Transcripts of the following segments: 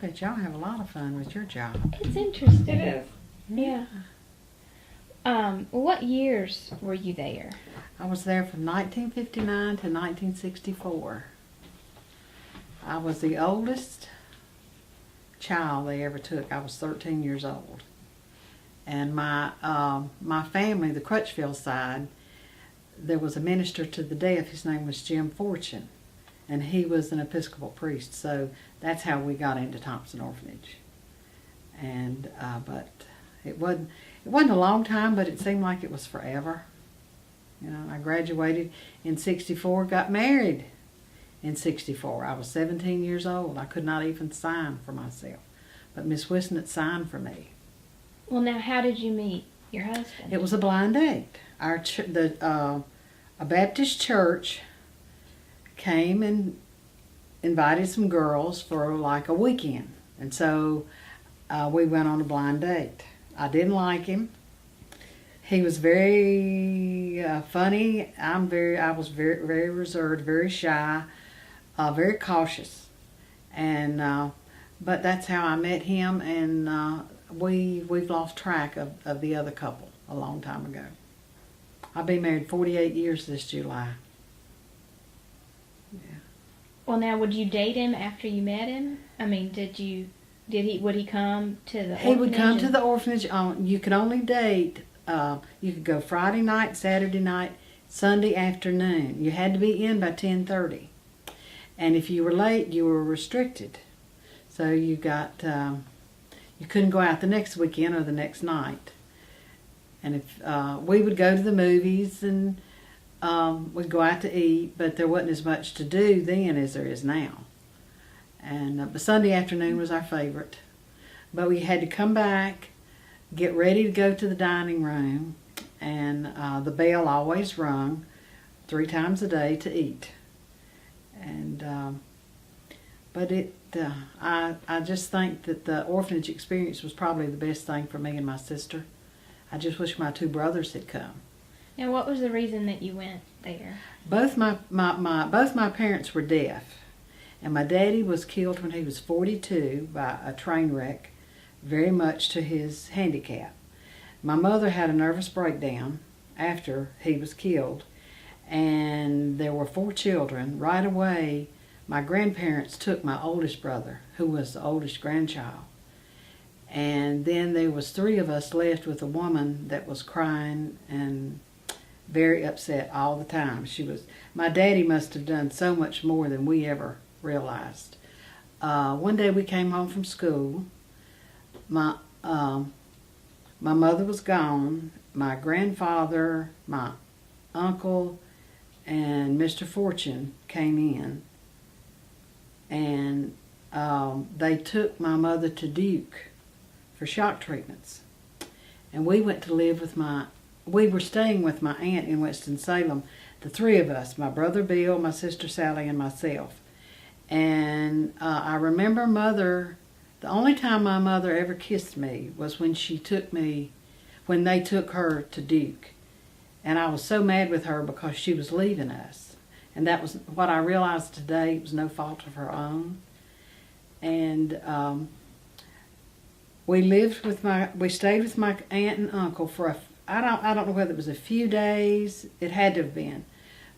bet y'all have a lot of fun with your job. It's interesting. It is. Yeah. What years were you there? I was there from 1959 to 1964. I was the oldest child they ever took. I was 13 years old. And my family, the Crutchfield side, there was a minister to the deaf. His name was Jim Fortune, and he was an Episcopal priest. So that's how we got into Thompson Orphanage. And but it wasn't a long time, but it seemed like it was forever. You know, I graduated in '64, got married in '64. I was 17 years old. I could not even sign for myself, but Miss Wisnett signed for me. Well, now, how did you meet your husband? It was a blind date. A Baptist church came and invited some girls for like a weekend, and so we went on a blind date. I didn't like him. He was very funny. I was very reserved, very shy, very cautious, and but that's how I met him. And we've lost track of the other couple a long time ago. I've been married 48 years this July. Yeah. Well, now, would you date him after you met him? I mean, would he come to the orphanage? He would come to the orphanage. You could only date, you could go Friday night, Saturday night, Sunday afternoon. You had to be in by 10:30. And if you were late, you were restricted. So you couldn't go out the next weekend or the next night. And if we would go to the movies and we'd go out to eat, but there wasn't as much to do then as there is now. And but Sunday afternoon was our favorite. But we had to come back, get ready to go to the dining room, and the bell always rung 3 times a day to eat. And but I just think that the orphanage experience was probably the best thing for me and my sister. I just wish my 2 brothers had come. Now, what was the reason that you went there? Both my parents were deaf, and my daddy was killed when he was 42 by a train wreck, very much to his handicap. My mother had a nervous breakdown after he was killed, and there were 4 children. Right away, my grandparents took my oldest brother, who was the oldest grandchild. And then there was 3 of us left with a woman that was crying and very upset all the time. My daddy must have done so much more than we ever realized. One day we came home from school. My mother was gone. My grandfather, my uncle, and Mr. Fortune came in. And they took my mother to Duke for shock treatments. And we went to live with we were staying with my aunt in Winston-Salem, the 3 of us, my brother Bill, my sister Sally, and myself. And I remember the only time my mother ever kissed me was when they took her to Duke. And I was so mad with her because she was leaving us. And that was what I realized today. It was no fault of her own. And we stayed with my aunt and uncle for I don't know whether it was a few days. It had to have been,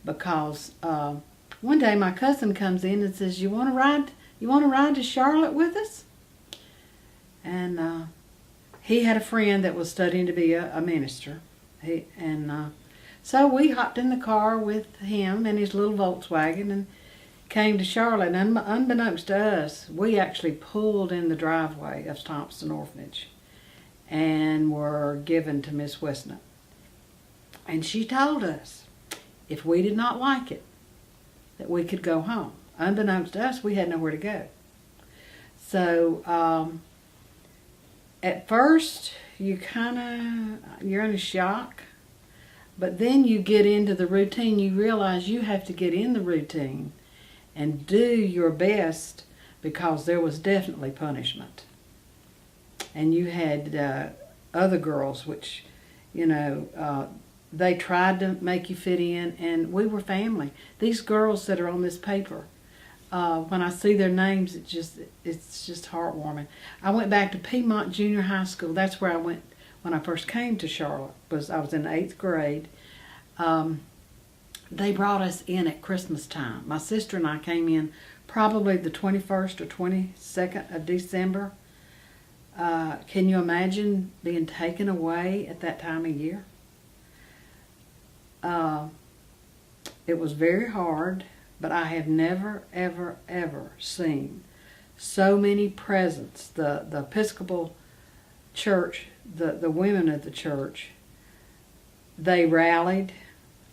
because one day my cousin comes in and says, "You want to ride to Charlotte with us?" And he had a friend that was studying to be a minister. So we hopped in the car with him in his little Volkswagen and came to Charlotte. And unbeknownst to us, we actually pulled in the driveway of Thompson Orphanage and were given to Miss Wisnett. And she told us if we did not like it, that we could go home. Unbeknownst to us, we had nowhere to go. So at first, you're in a shock. But then you get into the routine. You realize you have to get in the routine and do your best, because there was definitely punishment. And you had other girls, which, they tried to make you fit in, and we were family. These girls that are on this paper, when I see their names, it's just heartwarming. I went back to Piedmont Junior High School. That's where I went when I first came to Charlotte. I was in 8th grade. They brought us in at Christmas time. My sister and I came in probably the 21st or 22nd of December. Can you imagine being taken away at that time of year? It was very hard, but I have never, ever, ever seen so many presents. The Episcopal Church, the women of the church, they rallied.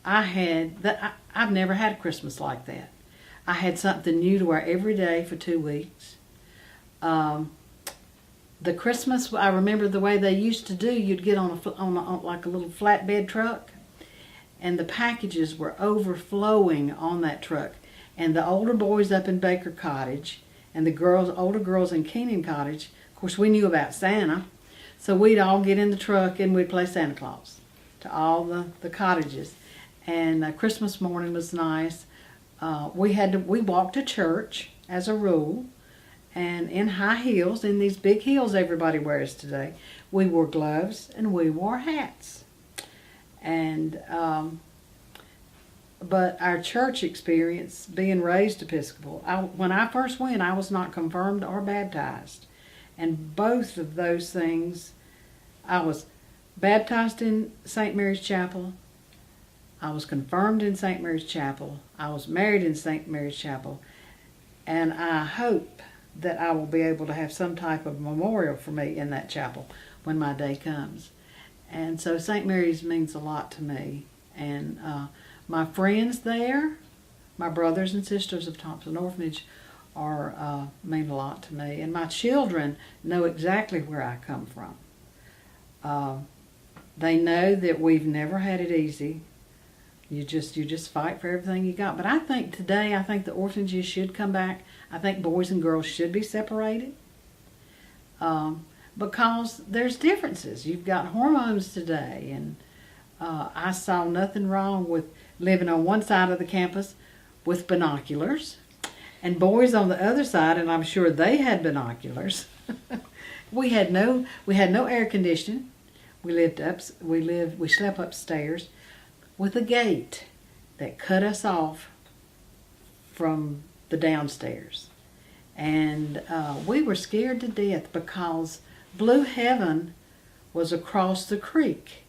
I've never had a Christmas like that. I had something new to wear every day for 2 weeks. The Christmas, I remember the way they used to do. You'd get on like a little flatbed truck, and the packages were overflowing on that truck. And the older boys up in Baker Cottage, and the older girls in Keenan Cottage, of course, we knew about Santa, so we'd all get in the truck and we'd play Santa Claus to all the cottages. And Christmas morning was nice. We walked to church as a rule, and in high heels, in these big heels everybody wears today. We wore gloves and we wore hats. And but our church experience, being raised Episcopal, when I first went, I was not confirmed or baptized. And both of those things, I was baptized in St. Mary's Chapel, I was confirmed in St. Mary's Chapel, I was married in St. Mary's Chapel, and I hope that I will be able to have some type of memorial for me in that chapel when my day comes. And so St. Mary's means a lot to me. And my friends there, my brothers and sisters of Thompson Orphanage, mean a lot to me. And my children know exactly where I come from. They know that we've never had it easy. You just fight for everything you got. But I think the orphanages should come back. I think boys and girls should be separated. Because there's differences. You've got hormones today, and I saw nothing wrong with living on one side of the campus with binoculars, and boys on the other side, and I'm sure they had binoculars. We had no air conditioning. We slept upstairs with a gate that cut us off from the downstairs, and we were scared to death because Blue Heaven was across the creek,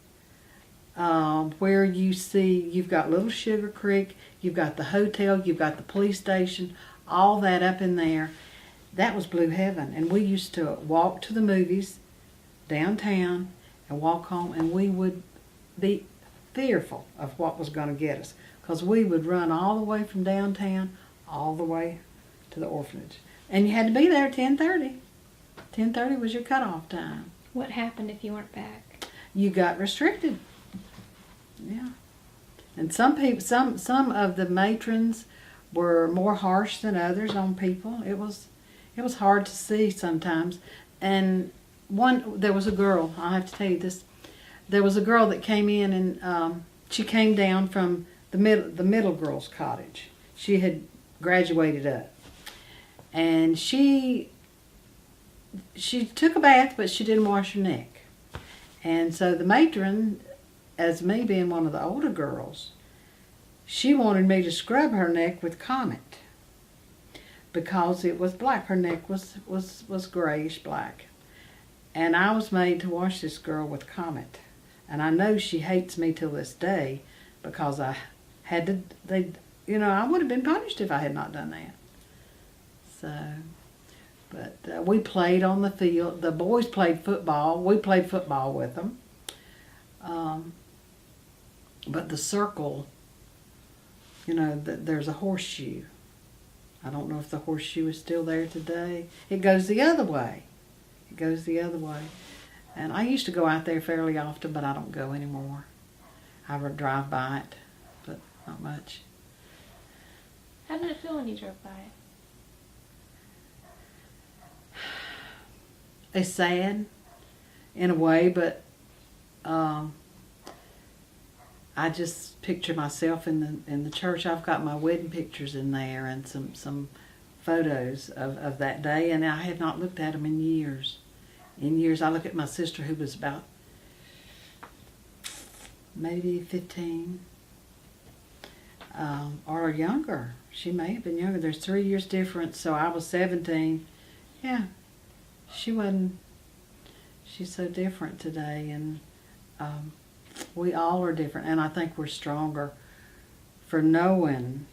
where you've got Little Sugar Creek, you've got the hotel, you've got the police station, all that up in there. That was Blue Heaven, and we used to walk to the movies downtown and walk home, and we would be fearful of what was going to get us, because we would run all the way from downtown all the way to the orphanage, and you had to be there at 10:30. 10:30 was your cutoff time. What happened if you weren't back? You got restricted. Yeah. And some of the matrons were more harsh than others on people. It was hard to see sometimes. And there was a girl, I have to tell you this. There was a girl that came in, and she came down from the middle girls' cottage. She had graduated up. And she took a bath, but she didn't wash her neck. And so the matron, as me being one of the older girls, she wanted me to scrub her neck with Comet because it was black. Her neck was grayish black. And I was made to wash this girl with Comet. And I know she hates me till this day because I had to, I would have been punished if I had not done that. So... But we played on the field. The boys played football. We played football with them. But the circle, there's a horseshoe. I don't know if the horseshoe is still there today. It goes the other way. And I used to go out there fairly often, but I don't go anymore. I would drive by it, but not much. How did it feel when you drove by it? It's sad in a way, but I just picture myself in the church. I've got my wedding pictures in there and some photos of that day, and I have not looked at them in years. In years, I look at my sister who was about maybe 15 or younger. She may have been younger. There's 3 years difference, so I was 17. Yeah, she wasn't. She's so different today, and we all are different, and I think we're stronger for knowing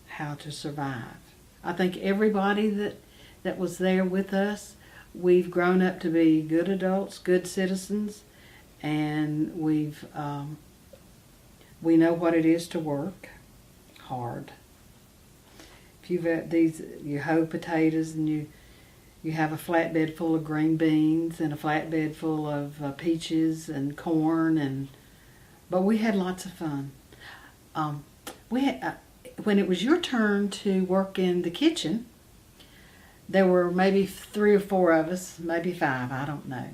how to survive. I think everybody that was there with us, we've grown up to be good adults, good citizens, and we know what it is to work hard. If you hoe potatoes and you have a flatbed full of green beans and a flatbed full of peaches and corn, but we had lots of fun. When it was your turn to work in the kitchen, there were maybe 3 or 4 of us, maybe 5, I don't know.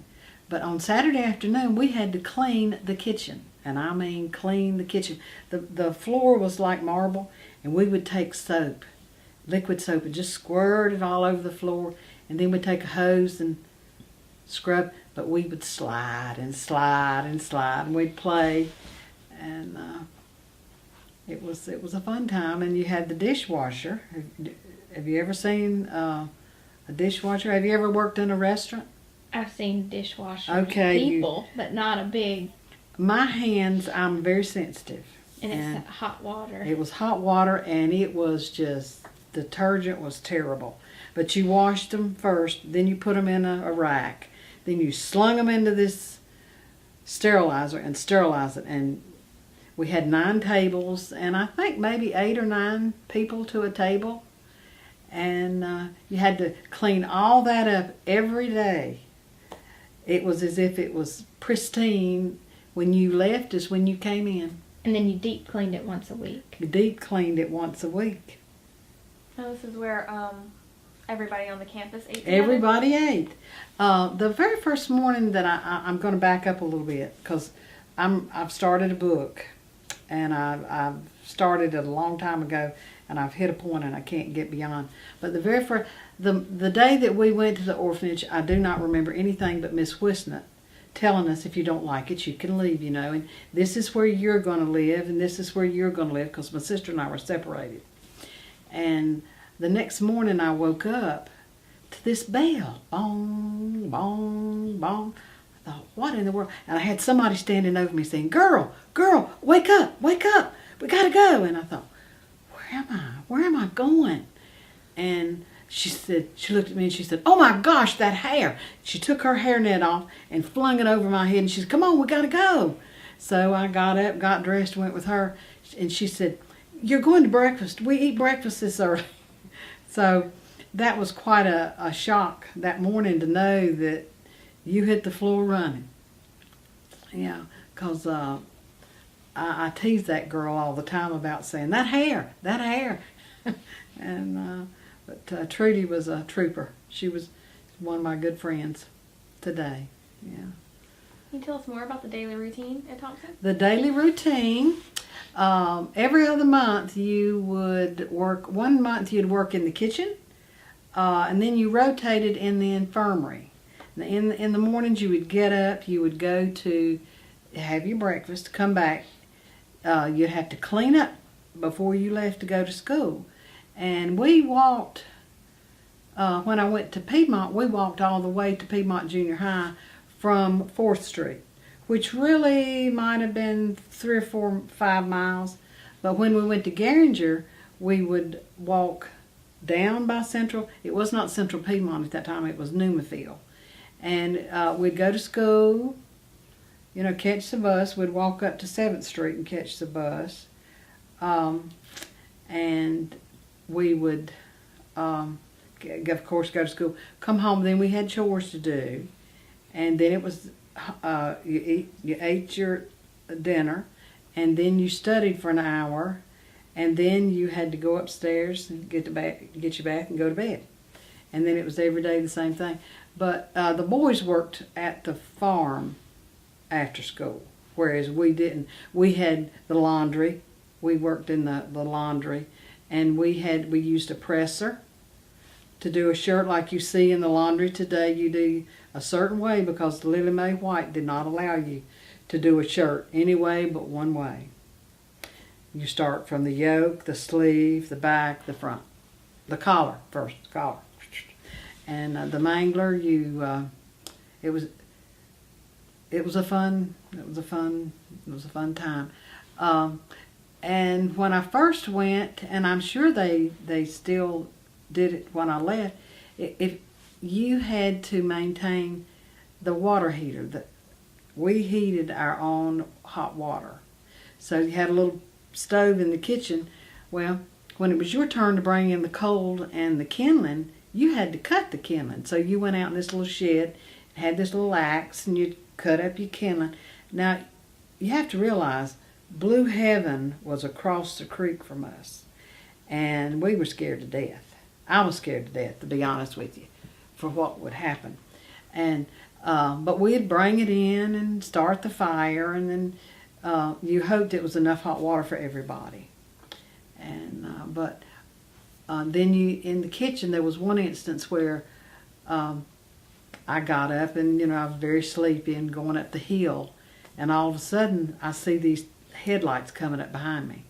But on Saturday afternoon, we had to clean the kitchen. And I mean clean the kitchen. The floor was like marble, and we would take soap, liquid soap, and just squirt it all over the floor. And then we'd take a hose and scrub. But we would slide and slide and slide, and we'd play. And it was a fun time. And you had the dishwasher. Have you ever seen a dishwasher? Have you ever worked in a restaurant? I've seen dishwasher people, but not a big. My hands, I'm very sensitive. And it's hot water. It was hot water, and it was just, detergent was terrible. But you washed them first, then you put them in a rack. Then you slung them into this sterilizer and sterilized it. And we had 9 tables, and I think maybe 8 or 9 people to a table. And you had to clean all that up every day. It was as if it was pristine when you left as when you came in. And then you deep cleaned it once a week. You deep cleaned it once a week. Oh, this is where everybody on the campus ate together? Everybody ate. The very first morning that I'm going to back up a little bit, because I've started a book, and I've started it a long time ago, and I've hit a point and I can't get beyond. But the very first, the day that we went to the orphanage, I do not remember anything but Miss Wisnett telling us, if you don't like it, you can leave, and this is where you're going to live, and this is where you're going to live, because my sister and I were separated. And the next morning I woke up to this bell. Bong, bong, bong. I thought, what in the world? And I had somebody standing over me saying, girl, wake up, we got to go. And I thought, where am I going? And she looked at me and she said, oh my gosh, that hair. She took her hairnet off and flung it over my head, and she said, come on, we got to go. So I got up, got dressed, went with her, and she said, you're going to breakfast. We eat breakfast this early. So that was quite a shock that morning to know that you hit the floor running. Yeah, because I tease that girl all the time about saying, that hair. And but Trudy was a trooper. She was one of my good friends today. Yeah. Can you tell us more about the daily routine at Thompson? The daily routine, every other month you would work, 1 month you'd work in the kitchen, and then you rotated in the infirmary. In the mornings you would get up, you would go to have your breakfast, come back, you'd have to clean up before you left to go to school. And we walked, when I went to Piedmont, we walked all the way to Piedmont Junior High from 4th Street, which really might have been 3 or 4, 5 miles. But when we went to Garinger, we would walk down by Central. It was not Central Piedmont at that time, it was Newmafield. And we'd go to school, catch the bus. We'd walk up to 7th Street and catch the bus. And we would, of course, go to school, come home. Then we had chores to do. And then it was, you ate your dinner, and then you studied for an hour, and then you had to go upstairs and get your bath and go to bed. And then it was every day the same thing. But the boys worked at the farm after school, whereas we didn't. We had the laundry. We worked in the laundry, and we used a presser, to do a shirt like you see in the laundry today, you do a certain way because Lily Mae White did not allow you to do a shirt any way but one way. You start from the yoke, the sleeve, the back, the front. The collar first, collar. And the mangler, it was a fun time. And when I first went, and I'm sure they still did it when I left, if you had to maintain the water heater, we heated our own hot water. So you had a little stove in the kitchen. Well, when it was your turn to bring in the coal and the kindling, you had to cut the kindling. So you went out in this little shed, had this little axe, and you'd cut up your kindling. Now, you have to realize, Blue Heaven was across the creek from us, and we were scared to death. I was scared to death, to be honest with you, for what would happen. And but we'd bring it in and start the fire, and then you hoped it was enough hot water for everybody. And then in the kitchen, there was one instance where I got up, and I was very sleepy and going up the hill, and all of a sudden I see these headlights coming up behind me.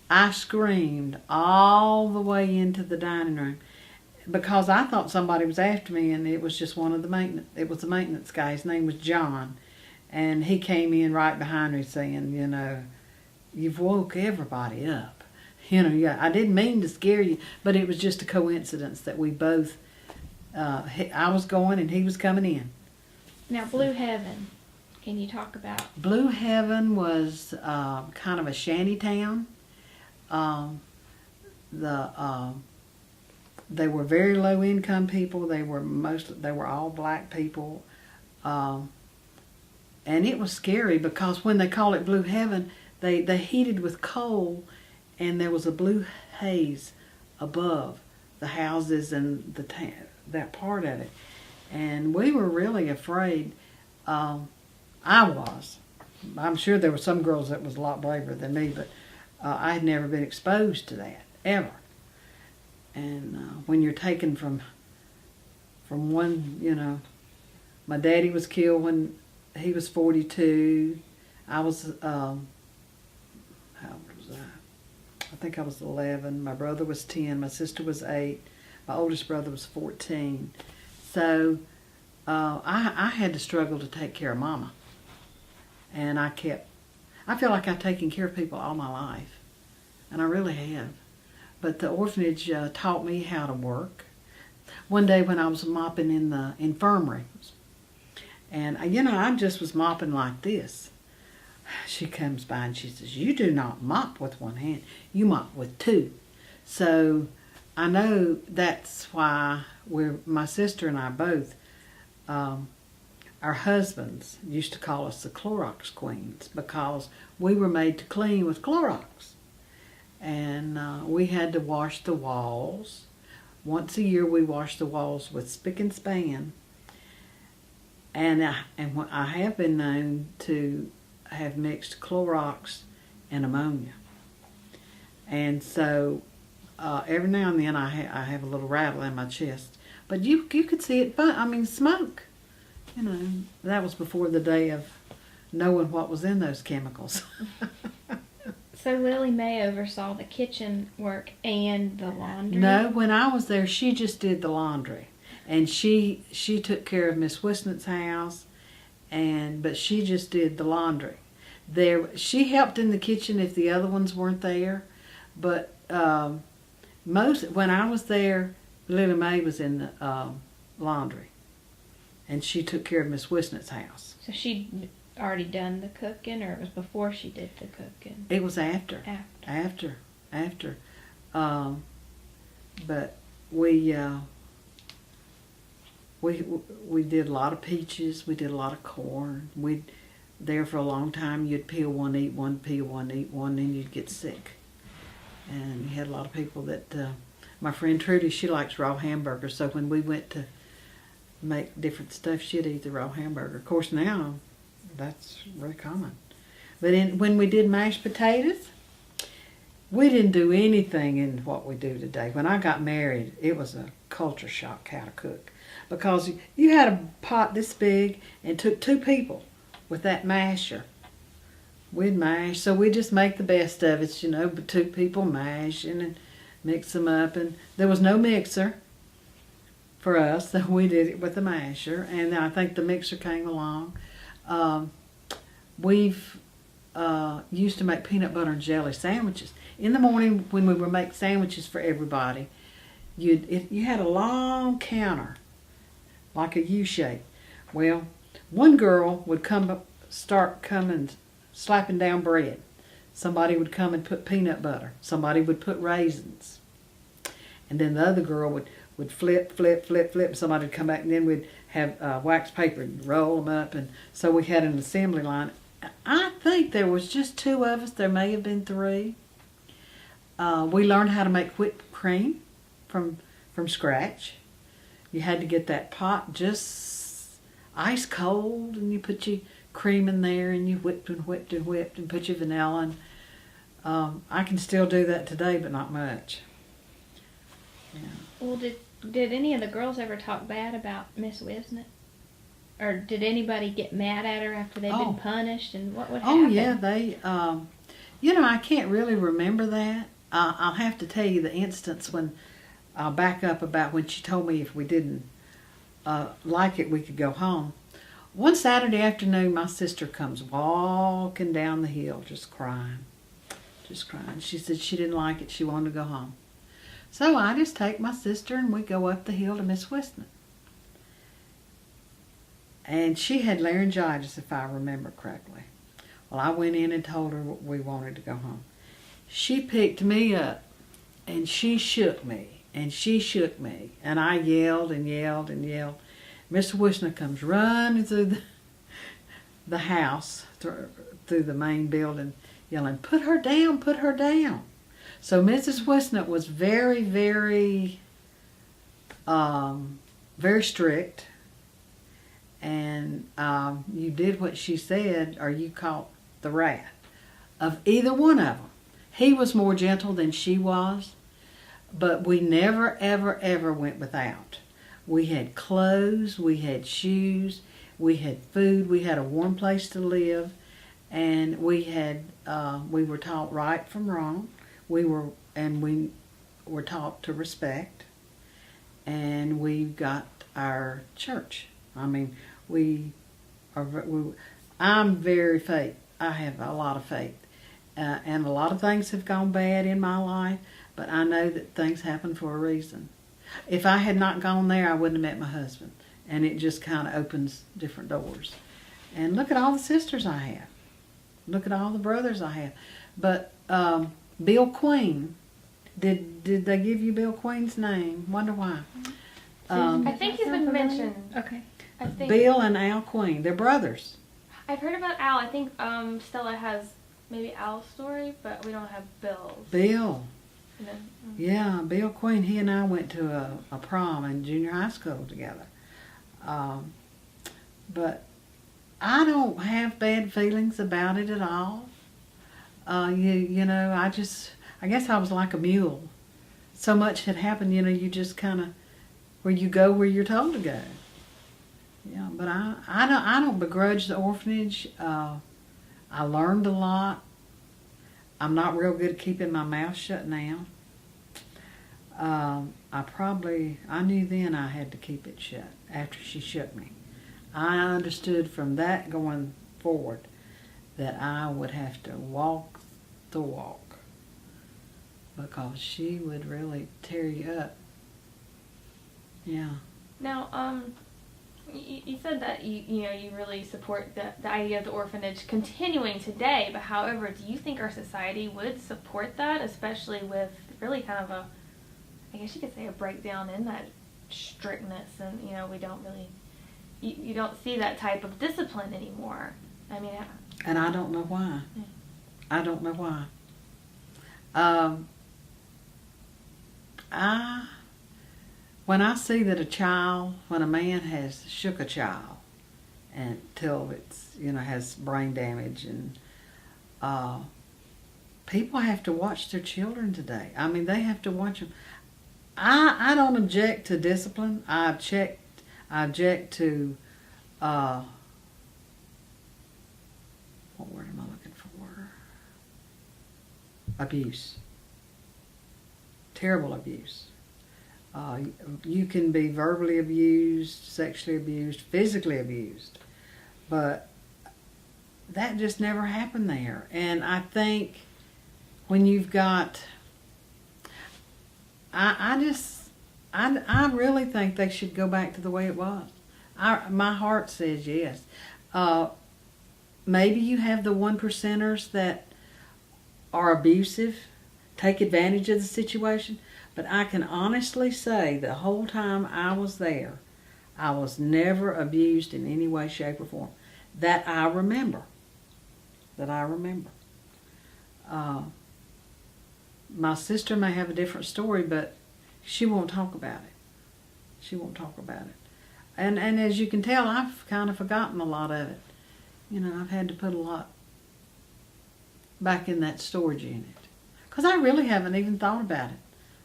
I screamed all the way into the dining room because I thought somebody was after me, and it was just one of the maintenance. It was the maintenance guy. His name was John, and he came in right behind me saying, "You've woke everybody up." Yeah, I didn't mean to scare you, but it was just a coincidence that we both. I was going and he was coming in. Now, Blue Heaven. Can you talk about? Blue Heaven was kind of a shanty town. They were very low income people. They were all black people, and it was scary because when they call it Blue Heaven, they heated with coal, and there was a blue haze above the houses and that part of it, and we were really afraid. I was. I'm sure there were some girls that was a lot braver than me, but I had never been exposed to that, ever. And when you're taken from one, my daddy was killed when he was 42. I was, how old was I think I was 11. My brother was 10. My sister was 8. My oldest brother was 14. So I had to struggle to take care of Mama. And I feel like I've taken care of people all my life. And I really have. But the orphanage taught me how to work. One day when I was mopping in the infirmary, and I just was mopping like this. She comes by and she says, "You do not mop with one hand, you mop with two." So I know that's why my sister and I both, our husbands used to call us the Clorox Queens because we were made to clean with Clorox. And we had to wash the walls. Once a year we washed the walls with spick and span. And I have been known to have mixed Clorox and ammonia. And so every now and then I have a little rattle in my chest. But you could see it, smoke. That was before the day of knowing what was in those chemicals. So Lily Mae oversaw the kitchen work and the laundry? No, when I was there, she just did the laundry. And she took care of Miss Wisnet's house, but she just did the laundry. She helped in the kitchen if the other ones weren't there, but when I was there, Lily Mae was in the laundry, and she took care of Miss Wisnet's house. So she'd already done the cooking, or it was before she did the cooking? It was after. But we did a lot of peaches. We did a lot of corn. There for a long time, you'd peel one, eat one, peel one, eat one, and you'd get sick. And you had a lot of people that, my friend Trudy, she likes raw hamburgers, so when we went to make different stuff, she'd eat the raw hamburger. Of course, now, that's very common. But when we did mashed potatoes, we didn't do anything in what we do today. When I got married, it was a culture shock how to cook. Because you had a pot this big and took 2 people with that masher. We'd mash, so we just make the best of it, but 2 people mashing and mix them up. And there was no mixer for us, so we did it with the masher. And I think the mixer came along. We've used to make peanut butter and jelly sandwiches. In the morning when we would make sandwiches for everybody, you had a long counter, like a U shape. Well, one girl would start coming, slapping down bread. Somebody would come and put peanut butter. Somebody would put raisins. And then the other girl would flip. Somebody would come back, and then we'd have wax paper and roll them up. And so we had an assembly line. I think there was just 2 of us. There may have been 3. We learned how to make whipped cream from scratch. You had to get that pot just ice cold, and you put your cream in there, and you whipped and put your vanilla. And I can still do that today, but not much. Yeah. Well, did any of the girls ever talk bad about Miss Wisnett? Or did anybody get mad at her after they'd been punished? And what would happen? Oh, yeah, they, I can't really remember that. I'll have to tell you the instance when, I'll back up about when she told me if we didn't like it, we could go home. One Saturday afternoon, my sister comes walking down the hill, just crying. She said she didn't like it. She wanted to go home. So I just take my sister and we go up the hill to Miss Wisnett. And she had laryngitis, if I remember correctly. Well, I went in and told her we wanted to go home. She picked me up, and she shook me, and I yelled and yelled and yelled. Mr. Wisnett comes running through the house, through the main building, yelling, "Put her down, put her down." So Mrs. Wisnett was very, very, very strict. And you did what she said, or you caught the wrath of either one of them. He was more gentle than she was, but we never, ever, ever went without. We had clothes, we had shoes, we had food, we had a warm place to live, and we were taught right from wrong. We were taught to respect, and we got our church. I mean, I'm very faith. I have a lot of faith. And a lot of things have gone bad in my life, but I know that things happen for a reason. If I had not gone there, I wouldn't have met my husband. And it just kind of opens different doors. And look at all the sisters I have. Look at all the brothers I have. But Bill Queen, did they give you Bill Queen's name? Wonder why. I think he's been mentioned. Okay. I think Bill and Al Queen, they're brothers. I've heard about Al. I think Stella has maybe Al's story, but we don't have Bill's. Bill. And then, Yeah, Bill Queen, he and I went to a prom in junior high school together. But I don't have bad feelings about it at all. I guess I was like a mule. So much had happened, you just kind of, where you go where you're told to go. Yeah, but I don't begrudge the orphanage. I learned a lot. I'm not real good at keeping my mouth shut now. I knew then I had to keep it shut after she shook me. I understood from that going forward that I would have to walk the walk, because she would really tear you up. Yeah. Now, you said that you really support the idea of the orphanage continuing today, but however, do you think our society would support that, especially with really kind of I guess you could say a breakdown in that strictness, and we don't really, you don't see that type of discipline anymore. I mean, and I don't know why. Yeah. I don't know why. When I see that when a man has shook a child until it's, has brain damage, and people have to watch their children today. I mean, they have to watch them. I don't object to discipline. I object to, what word am I looking for? Abuse. Terrible abuse. You can be verbally abused, sexually abused, physically abused, but that just never happened there. And I think when you've got, I really think they should go back to the way it was. My heart says yes. Maybe you have the 1%ers that are abusive, take advantage of the situation, but I can honestly say the whole time I was there, I was never abused in any way, shape, or form. That I remember. My sister may have a different story, but she won't talk about it. And as you can tell, I've kind of forgotten a lot of it. You know, I've had to put a lot back in that storage unit. Because I really haven't even thought about it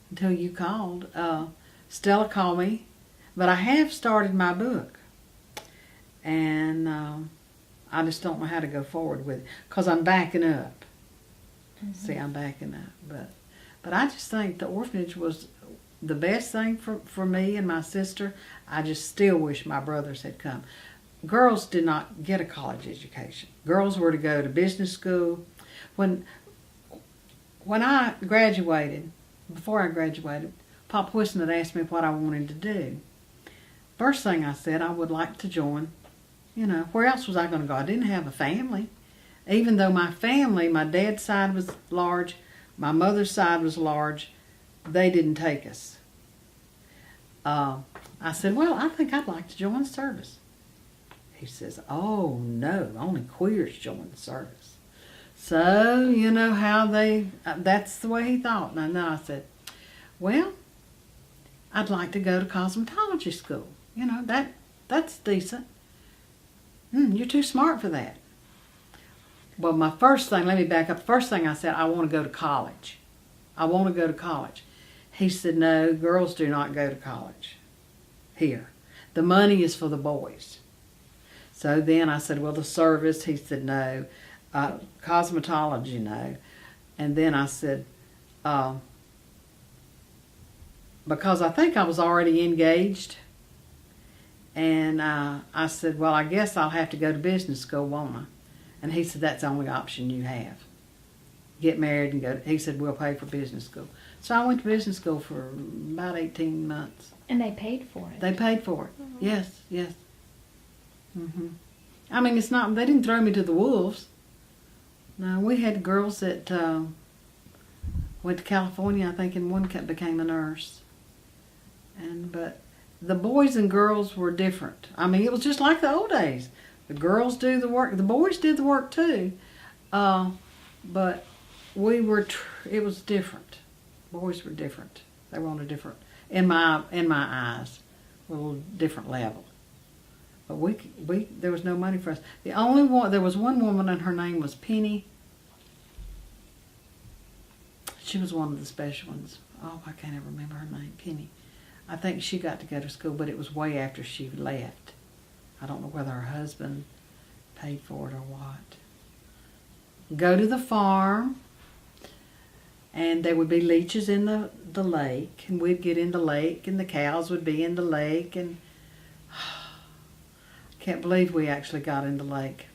until you called. Stella called me, but I have started my book. And I just don't know how to go forward with it because I'm backing up. Mm-hmm. See, I'm backing up. But I just think the orphanage was the best thing for me and my sister. I just still wish my brothers had come. Girls did not get a college education. Girls were to go to business school. When I graduated, before I graduated, Pop Whistler had asked me what I wanted to do. First thing I said, I would like to join. You know, where else was I going to go? I didn't have a family. Even though my family, my dad's side was large, my mother's side was large, they didn't take us. I said, well, I think I'd like to join the service. He says, oh, no, only queers join the service. So, you know how that's the way he thought. And then I said, well, I'd like to go to cosmetology school. You know, that's decent. You're too smart for that. Well, my first thing, let me back up. The first thing I said, I want to go to college. I want to go to college. He said, no, girls do not go to college here. The money is for the boys. So then I said, well, the service. He said, no. Cosmetology, no. And then I said, because I think I was already engaged. And I said, well, I guess I'll have to go to business school, won't I? And he said, that's the only option you have. Get married and go. He said, we'll pay for business school. So I went to business school for about 18 months. And they paid for it? They paid for it. Mm-hmm. Yes. Mm-hmm. I mean, it's not, they didn't throw me to the wolves. No, we had girls that went to California, I think, and one became a nurse. But the boys and girls were different. I mean, it was just like the old days. The girls do the work. The boys did the work too. But it was different. Boys were different. They were on a different, in my eyes, a little different level. But there was no money for us. There was one woman and her name was Penny. She was one of the special ones. Oh, I can't ever remember her name, Penny. I think she got to go to school, but it was way after she left. I don't know whether her husband paid for it or what. Go to the farm, and there would be leeches in the lake, and we'd get in the lake, and the cows would be in the lake, and I can't believe we actually got in the lake.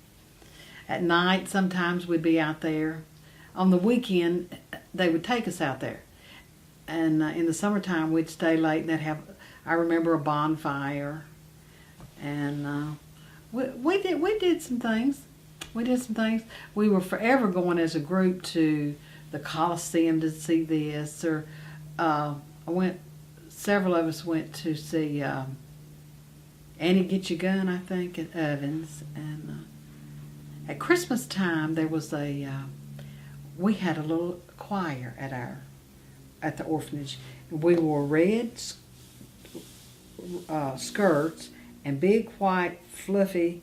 At night, sometimes we'd be out there. On the weekend, they would take us out there. And in the summertime, we'd stay late, and they'd have, I remember, a bonfire. And we did some things. We were forever going as a group to the Coliseum to see this. Or several of us went to see Annie Get Your Gun, I think, at Ovens. And at Christmas time, there was we had a little choir at the orphanage. We wore red skirts and big white fluffy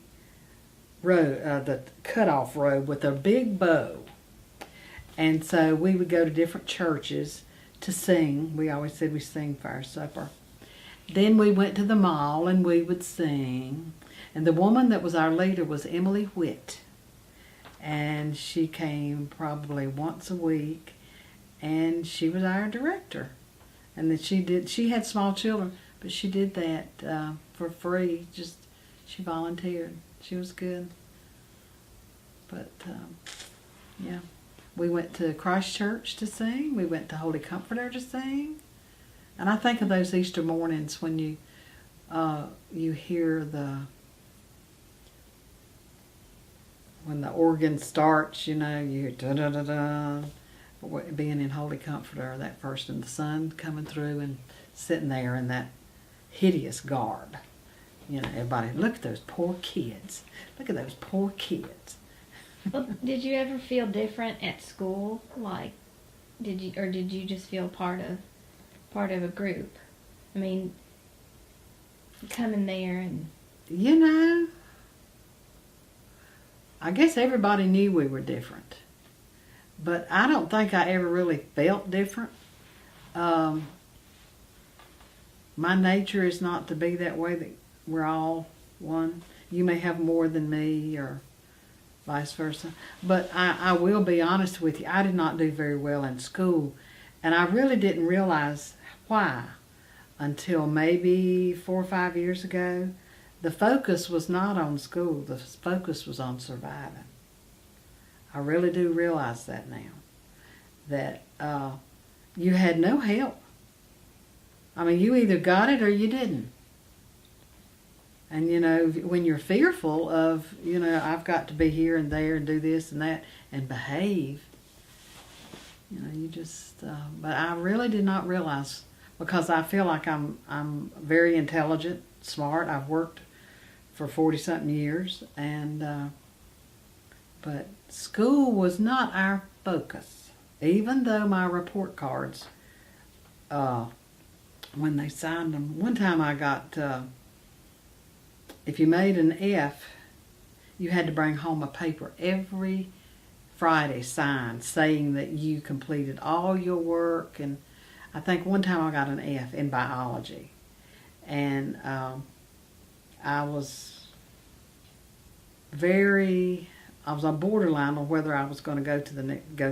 robe, the cutoff robe with a big bow. And so we would go to different churches to sing. We always said we sing for our supper. Then we went to the mall and we would sing. And the woman that was our leader was Emily Witt. And she came probably once a week. And she was our director. And then she had small children, but she did that for free. She volunteered. She was good. But, yeah. We went to Christ Church to sing. We went to Holy Comforter to sing. And I think of those Easter mornings when you hear when the organ starts, you hear da-da-da-da, being in Holy Comforter, that first, and the sun coming through and sitting there in that hideous garb. Everybody, look at those poor kids. Look at those poor kids. Well, did you ever feel different at school? Like, did you just feel part of a group? I mean, coming there and... I guess everybody knew we were different. But I don't think I ever really felt different. My nature is not to be that way, that we're all one. You may have more than me or vice versa. But I will be honest with you, I did not do very well in school. And I really didn't realize why until maybe 4 or 5 years ago. The focus was not on school. The focus was on surviving. I really do realize that now. That you had no help. I mean, you either got it or you didn't. And, when you're fearful of, I've got to be here and there and do this and that and behave, you just, but I really did not realize, because I feel like I'm very intelligent, smart. I've worked for 40-something years, and but school was not our focus. Even though my report cards, when they signed them, one time I got, if you made an F, you had to bring home a paper every Friday signed saying that you completed all your work. And I think one time I got an F in biology. And I was on borderline on whether I was going to go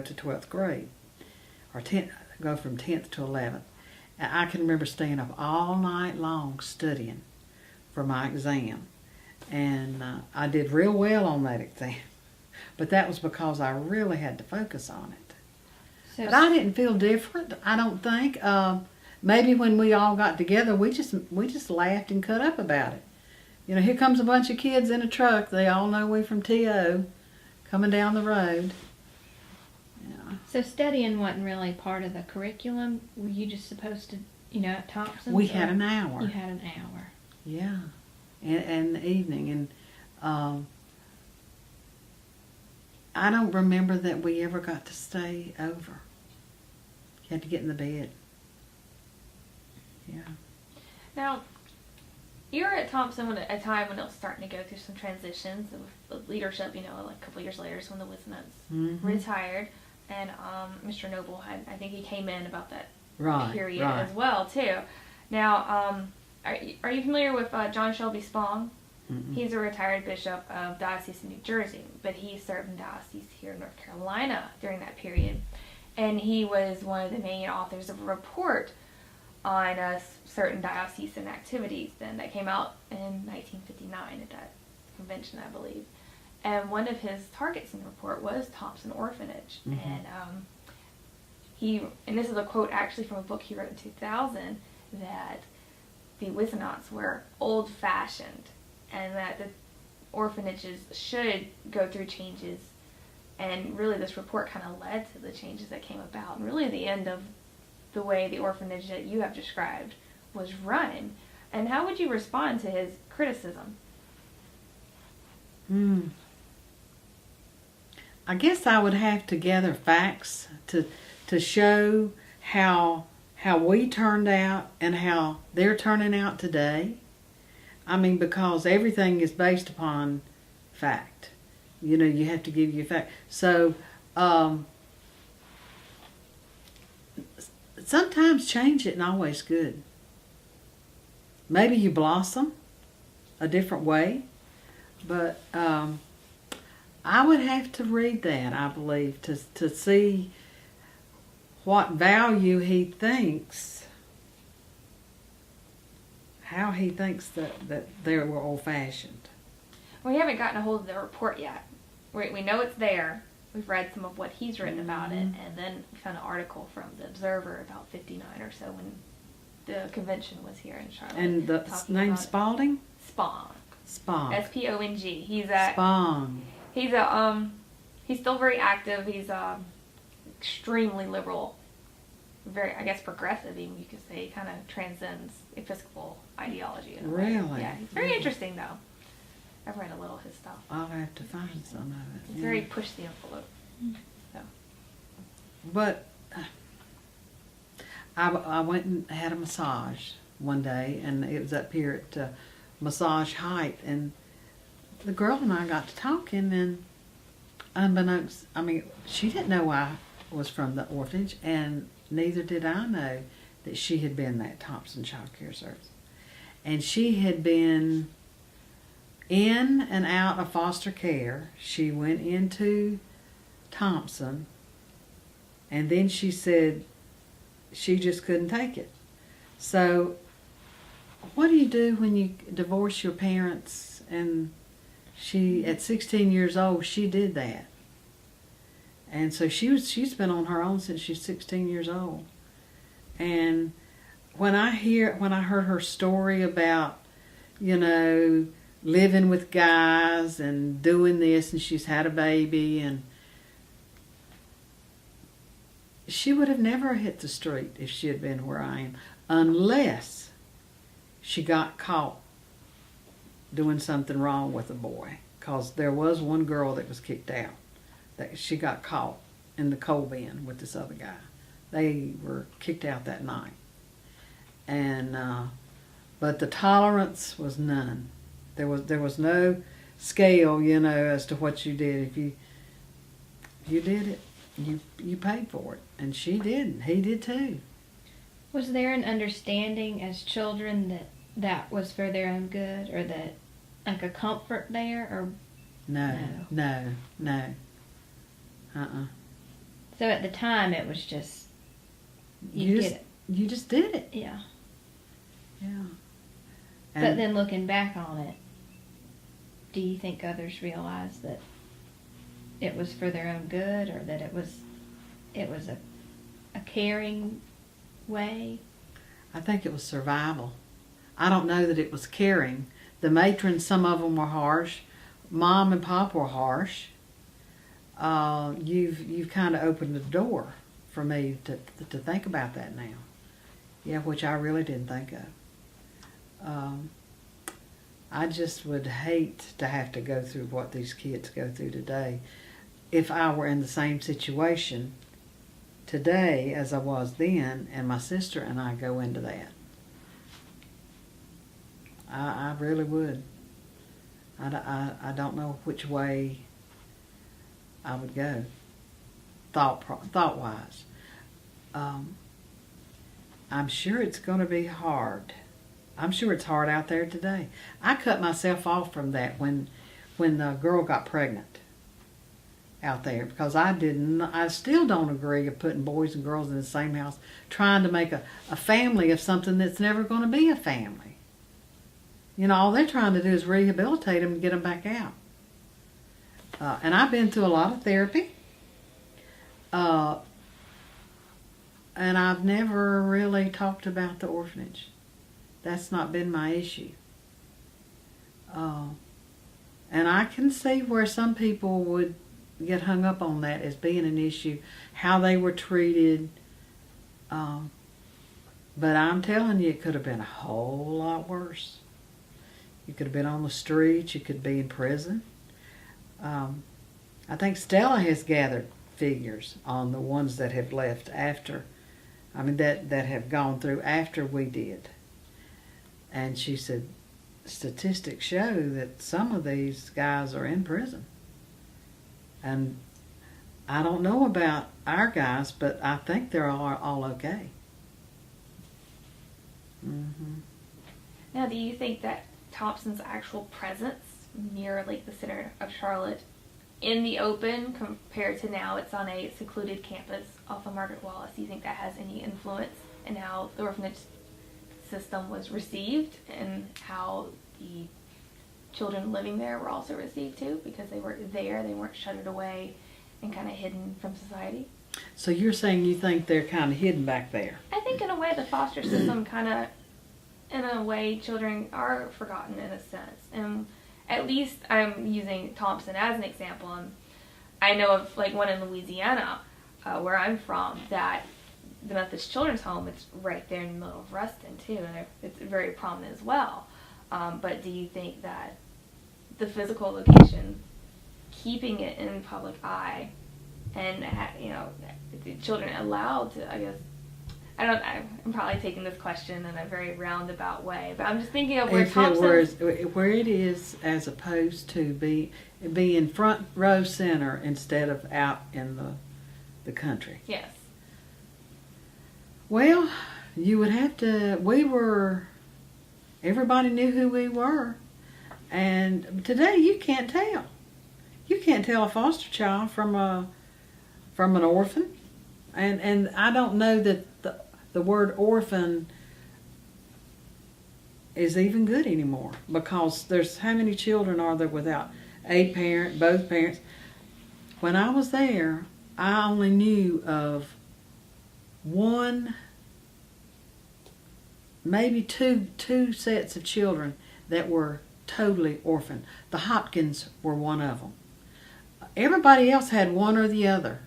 to 12th grade or 10th, go from 10th to 11th. And I can remember staying up all night long studying for my exam. And I did real well on that exam. But that was because I really had to focus on it. But I didn't feel different, I don't think. Maybe when we all got together, we just laughed and cut up about it. Here comes a bunch of kids in a truck. They all know we from TO, coming down the road. Yeah. So studying wasn't really part of the curriculum? Were you just supposed to, at Thompson? We had an hour. You had an hour. Yeah. And the evening. And I don't remember that we ever got to stay over. You had to get in the bed. Yeah. Now, you were at Thompson at a time when it was starting to go through some transitions of leadership, like a couple years later, when the Wisnuts retired. And Mr. Noble I think he came in about that period as well, too. Now, are you familiar with John Shelby Spong? Mm-mm. He's a retired bishop of Diocese in New Jersey, but he served in diocese here in North Carolina during that period. And he was one of the main authors of a report on certain diocesan activities then that came out in 1959 at that convention, I believe. And one of his targets in the report was Thompson Orphanage. Mm-hmm. And this is a quote actually from a book he wrote in 2000, that the Wisnots were old-fashioned and that the orphanages should go through changes. And really this report kind of led to the changes that came about, and really the end of the way the orphanage that you have described was run. And how would you respond to his criticism? I guess I would have to gather facts to show how we turned out and how they're turning out today. I mean, because everything is based upon fact. You have to give you fact. So sometimes change isn't always good. Maybe you blossom a different way, but I would have to read that, I believe, to see what value he thinks, how he thinks that they were old-fashioned. We haven't gotten a hold of the report yet. We know it's there. We've read some of what he's written about it, and then we found an article from the Observer about 59 or so when the convention was here in Charlotte. And the name Spalding? Spong. Spong. S-P-O-N-G. He's Spong. He's still very active. He's extremely liberal, very, I guess, progressive, even you could say. He kind of transcends Episcopal ideology in a way. Really? Yeah, he's very interesting, though. I've read a little of his stuff. I'll have to find some of it. He's very push the envelope. So. But I went and had a massage one day, and it was up here at Massage Height, and the girl and I got to talking, and unbeknownst, I mean, she didn't know I was from the orphanage, and neither did I know that she had been at Thompson Child Care Service. And she had been in and out of foster care. She went into Thompson, and then she said she just couldn't take it. So what do you do when you divorce your parents? And she, at 16 years old, she did that. And so she's been on her own since she's 16 years old. And when I heard her story about, living with guys and doing this, and she's had a baby, and she would have never hit the street if she had been where I am, unless she got caught doing something wrong with a boy. Because there was one girl that was kicked out. That she got caught in the coal bin with this other guy. They were kicked out that night. And but the tolerance was none. There was no scale, as to what you did. If you did it, you paid for it, and she did. And he did too. Was there an understanding as children that was for their own good, or that like a comfort there, or no. So at the time, it was just you did it. You just did it. Yeah. Yeah. But then looking back on it, do you think others realized that it was for their own good, or that it was a caring way? I think it was survival. I don't know that it was caring. The matrons, some of them were harsh. Mom and Pop were harsh. You've kind of opened the door for me to think about that now. Yeah, which I really didn't think of. I just would hate to have to go through what these kids go through today. If I were in the same situation today as I was then, and my sister and I go into that, I really would. I don't know which way I would go, thought-wise. I'm sure it's going to be hard. I'm sure it's hard out there today. I cut myself off from that when the girl got pregnant out there, because I still don't agree of putting boys and girls in the same house, trying to make a family of something that's never going to be a family. All they're trying to do is rehabilitate them and get them back out. And I've been through a lot of therapy. And I've never really talked about the orphanage. That's not been my issue. And I can see where some people would get hung up on that as being an issue, how they were treated. But I'm telling you, it could have been a whole lot worse. You could have been on the streets. You could be in prison. I think Stella has gathered figures on the ones that have left after, that have gone through after we did. And she said, statistics show that some of these guys are in prison. And I don't know about our guys, but I think they're all okay. Mm-hmm. Now, do you think that Thompson's actual presence near like the center of Charlotte in the open compared to now it's on a secluded campus off of Margaret Wallace, do you think that has any influence in how the orphanage system was received and how the children living there were also received too, because they were there, they weren't shuttered away and kind of hidden from society? So you're saying you think they're kind of hidden back there? I think in a way the foster system kind of, in a way, children are forgotten in a sense. And at least I'm using Thompson as an example. And I know of like one in Louisiana, where I'm from, that the Methodist Children's Home, it's right there in the middle of Ruston too, and it's very prominent as well. But do you think that the physical location, keeping it in public eye, and the children allowed to, I guess, I'm probably taking this question in a very roundabout way, but I'm just thinking of where where it is, as opposed to be in front row center instead of out in the country. Yes. Well, you would have to. Everybody knew who we were, and today you can't tell. You can't tell a foster child from an orphan, and I don't know that the word orphan is even good anymore, because there's how many children are there without a parent, both parents? When I was there, I only knew of one, maybe two sets of children that were totally orphaned. The Hopkins were one of them. Everybody else had one or the other,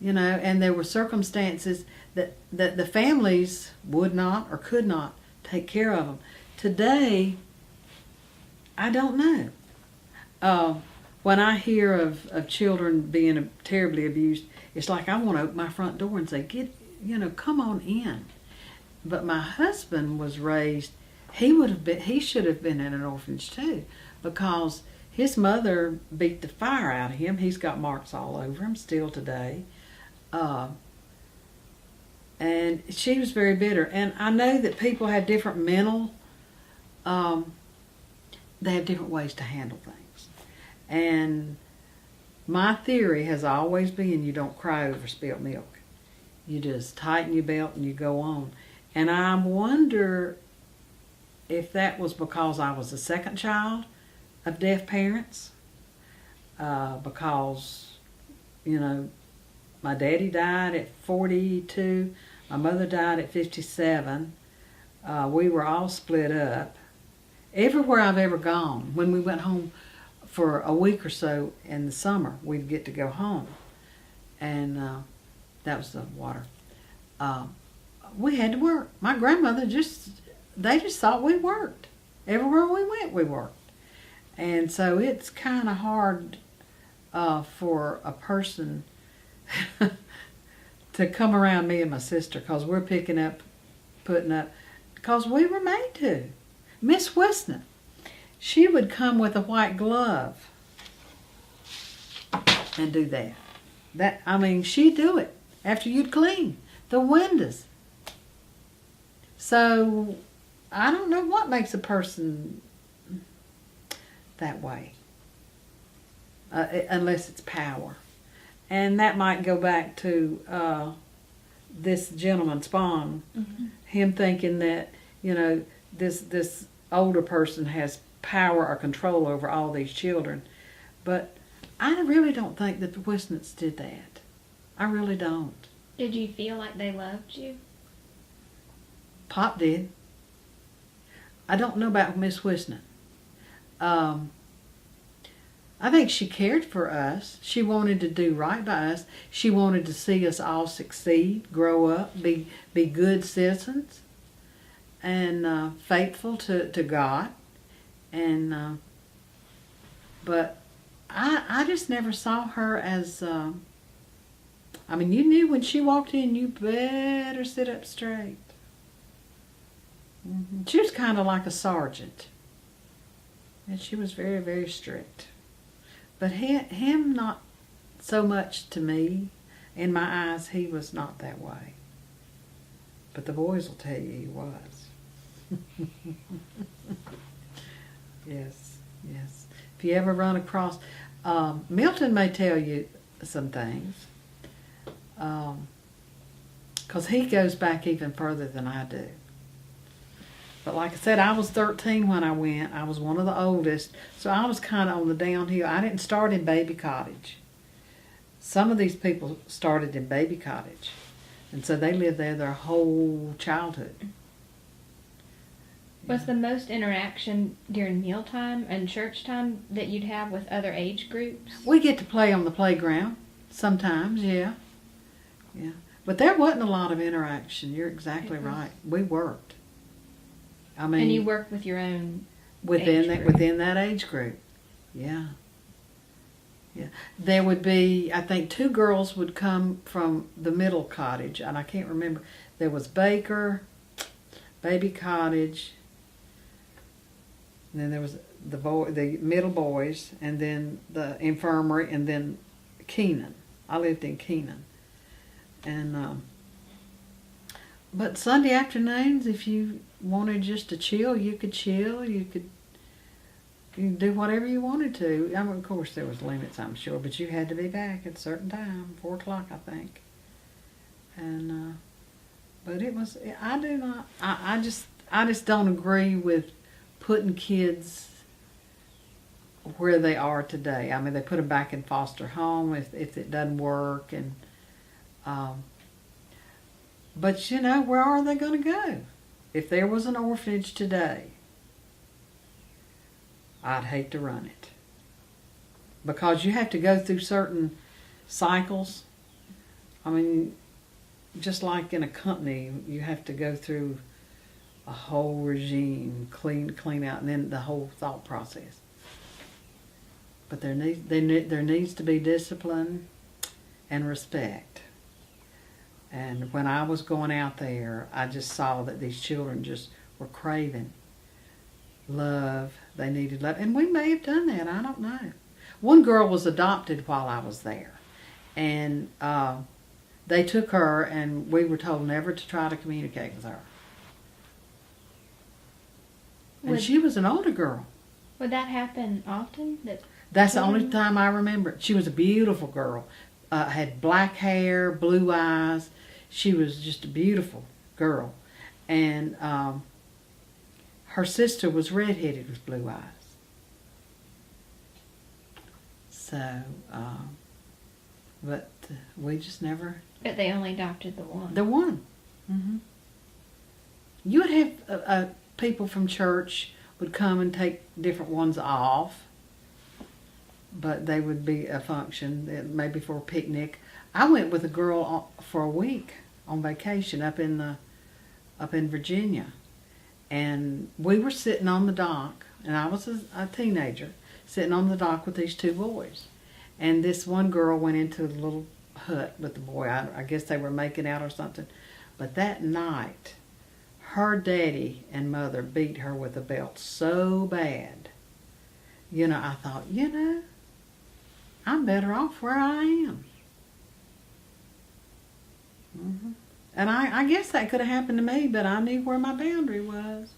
and there were circumstances that the families would not or could not take care of them. Today, I don't know. When I hear of children being terribly abused, it's like I want to open my front door and say, come on in. But my husband was raised, he should have been in an orphanage too, because his mother beat the fire out of him. He's got marks all over him still today. And she was very bitter. And I know that people have different mental, they have different ways to handle things. And my theory has always been, you don't cry over spilt milk. You just tighten your belt and you go on. And I wonder if that was because I was the second child of deaf parents, because, my daddy died at 42, my mother died at 57, we were all split up. Everywhere I've ever gone, when we went home for a week or so in the summer, we'd get to go home. And that was the water. We had to work. My grandmother they just thought we worked. Everywhere we went, we worked. And so it's kind of hard for a person to come around me and my sister, because we're putting up, because we were made to. Miss Westnut, she would come with a white glove and do that. She'd do it after you'd clean the windows. So I don't know what makes a person that way, unless it's power. And that might go back to this gentleman, Spawn, him thinking that, this older person has power or control over all these children. But I really don't think that the Westnuts did that. I really don't. Did you feel like they loved you? Pop did. I don't know about Miss Westnut. I think she cared for us. She wanted to do right by us. She wanted to see us all succeed, grow up, be good citizens, and faithful to God. And but I just never saw her as. You knew when she walked in, you better sit up straight. She was kind of like a sergeant, and she was very, very strict. But him not so much to me. In my eyes, he was not that way. But the boys will tell you he was. Yes, yes. If you ever run across, Milton may tell you some things, because he goes back even further than I do. But like I said, I was 13 when I went. I was one of the oldest, so I was kind of on the downhill. I didn't start in baby cottage. Some of these people started in baby cottage, and so they lived there their whole childhood. Was the most interaction during mealtime and church time that you'd have with other age groups? We get to play on the playground sometimes, yeah. Yeah. But there wasn't a lot of interaction. You're exactly right. We worked. I mean, And you worked with your own within age group. within that age group. Yeah. Yeah. There would be, I think, 2 girls would come from the middle cottage, and I can't remember. There was Baker, baby cottage, and then there was the middle boys, and then the infirmary, and then Keenan. I lived in Keenan. And but Sunday afternoons, if you wanted just to chill, you could chill. You could do whatever you wanted to. I mean, of course, there was limits, I'm sure, but you had to be back at a certain time, 4 o'clock, I think. And but it was. I do not. I just don't agree with putting kids where they are today. I mean, they put them back in foster home if it doesn't work, and but you know, where are they going to go? If there was an orphanage today, I'd hate to run it, because you have to go through certain cycles. I mean, just like in a company, you have to go through a whole regime, clean out, and then the whole thought process. But there needs to be discipline and respect. And when I was going out there, I just saw that these children just were craving love. They needed love. And we may have done that. I don't know. One girl was adopted while I was there. And they took her, and we were told never to try to communicate with her. And she was an older girl. Would that happen often? That's the only time I remember it. She was a beautiful girl. Had black hair, blue eyes. She was just a beautiful girl. And her sister was redheaded with blue eyes. So, but we just never... But they only adopted the one. The one. Mm-hmm. You would have people from church would come and take different ones off, but they would be a function, maybe for a picnic. I went with a girl for a week on vacation up in Virginia, and we were sitting on the dock, and I was a teenager sitting on the dock with these 2 boys, and this one girl went into a little hut with the boy. I guess they were making out or something, but that night, her daddy and mother beat her with a belt so bad. You know, I thought, you know, I'm better off where I am. Mm-hmm. And I guess that could have happened to me, but I knew where my boundary was.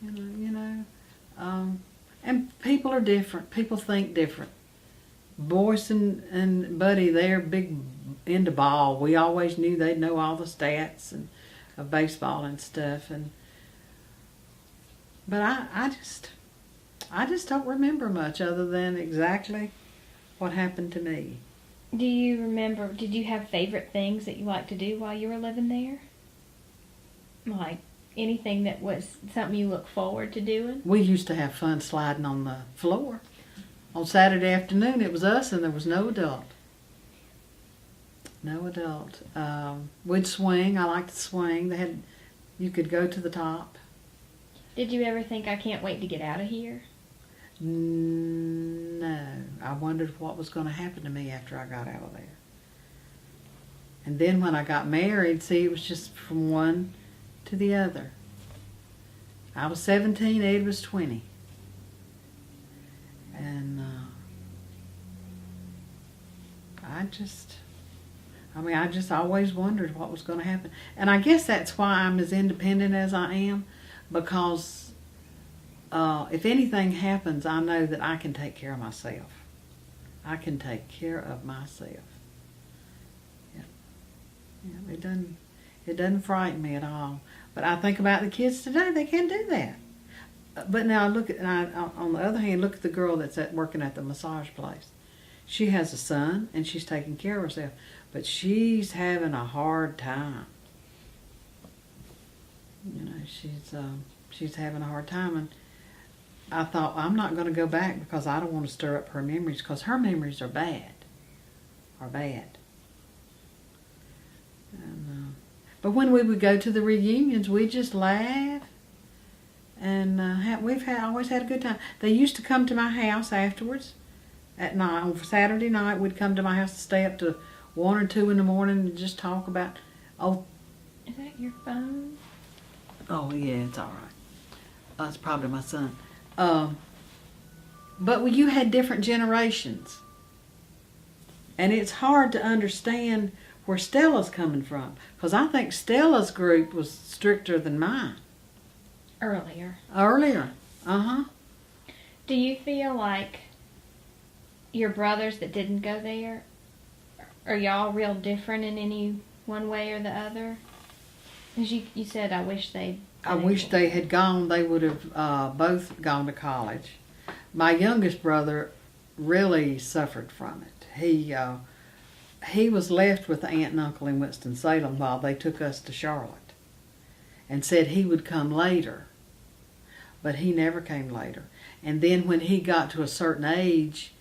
You know. And people are different. People think different. Boyce and Buddy, they're big into ball. We always knew they'd know all the stats and of baseball and stuff. But I just don't remember much other than exactly what happened to me. Do you remember, did you have favorite things that you liked to do while you were living there? Like anything that was something you look forward to doing? We used to have fun sliding on the floor. On Saturday afternoon, it was us and there was no adult. No adult. We'd swing. I liked to swing. You could go to the top. Did you ever think, I can't wait to get out of here? No. I wondered what was going to happen to me after I got out of there. And then when I got married, see, it was just from one to the other. I was 17, Ed was 20. I mean, I just always wondered what was going to happen. And I guess that's why I'm as independent as I am, because if anything happens, I know that I can take care of myself. I can take care of myself. Yeah. Yeah, it doesn't frighten me at all. But I think about the kids today, they can't do that. But now on the other hand, look at the girl that's working at the massage place. She has a son, and she's taking care of herself. But she's having a hard time. You know, she's having a hard time. And I thought, I'm not going to go back because I don't want to stir up her memories, because her memories are bad. And, but when we would go to the reunions, we just laugh. And always had a good time. They used to come to my house afterwards at night. On Saturday night, we'd come to my house to stay up to 1 or 2 in the morning and just talk about. Oh, is that your phone? Oh yeah, it's all right. It's probably my son. But you had different generations, and it's hard to understand where Stella's coming from, because I think Stella's group was stricter than mine. Earlier. Uh-huh. Do you feel like your brothers that didn't go there, are y'all real different in any one way or the other? Because you said, I wish they had gone. They would have both gone to college. My youngest brother really suffered from it. He was left with the aunt and uncle in Winston-Salem while they took us to Charlotte, and said he would come later. But he never came later. And then when he got to a certain age,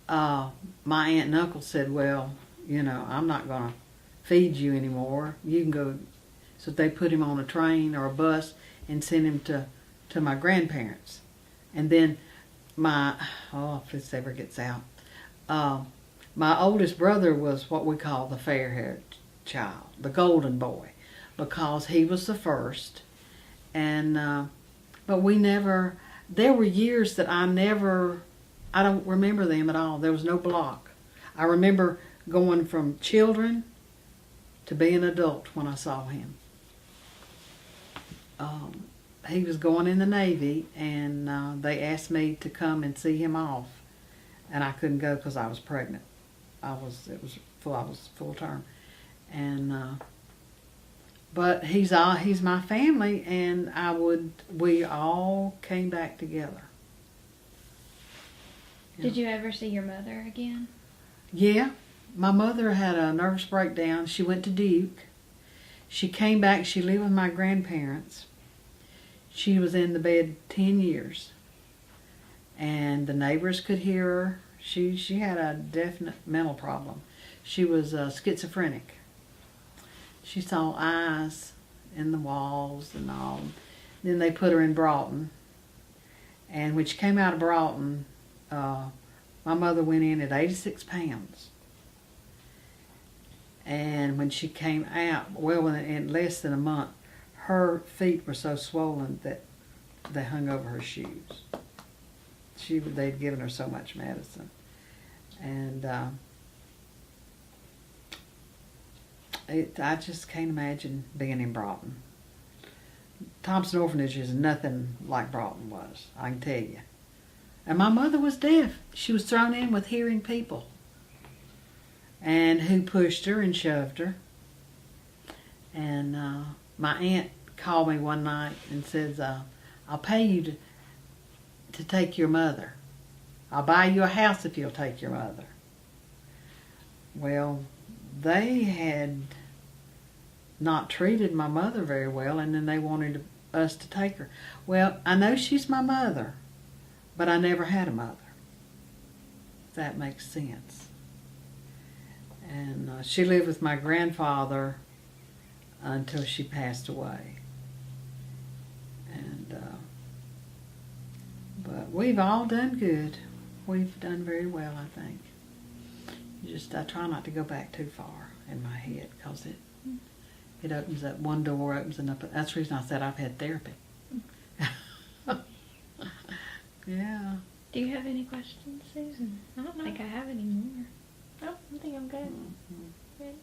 my aunt and uncle said, well, you know, I'm not going to feed you anymore. You can go. So they put him on a train or a bus and sent him to my grandparents. And then if this ever gets out, my oldest brother was what we call the fair-haired child, the golden boy, because he was the first. And but there were years that I don't remember them at all. There was no block. I remember going from children to being an adult when I saw him. He was going in the Navy, and they asked me to come and see him off, and I couldn't go because I was pregnant. I was full term, and but he's my family, and we all came back together. Did you ever see your mother again? Yeah, my mother had a nervous breakdown. She went to Duke. She came back. She lived with my grandparents. She was in the bed 10 years, and the neighbors could hear her. She had a definite mental problem. She was schizophrenic. She saw eyes in the walls and all. Then they put her in Broughton. And when she came out of Broughton, my mother went in at 86 pounds. And when she came out, in less than a month, her feet were so swollen that they hung over her shoes. They'd given her so much medicine. And I just can't imagine being in Broughton. Thompson Orphanage is nothing like Broughton was, I can tell you. And my mother was deaf. She was thrown in with hearing people, and who pushed her and shoved her. And my aunt called me one night and says, I'll pay you to take your mother. I'll buy you a house if you'll take your mother. Well, they had not treated my mother very well, and then they wanted us to take her. Well, I know she's my mother, but I never had a mother. If that makes sense. And she lived with my grandfather until she passed away. And but we've all done good. We've done very well, I think. I try not to go back too far in my head, because it opens up, one door opens another. That's the reason I said I've had therapy. Yeah. Do you have any questions, Susan? I don't know. I think I have any more. No, I think I'm good. Mm-hmm. Good.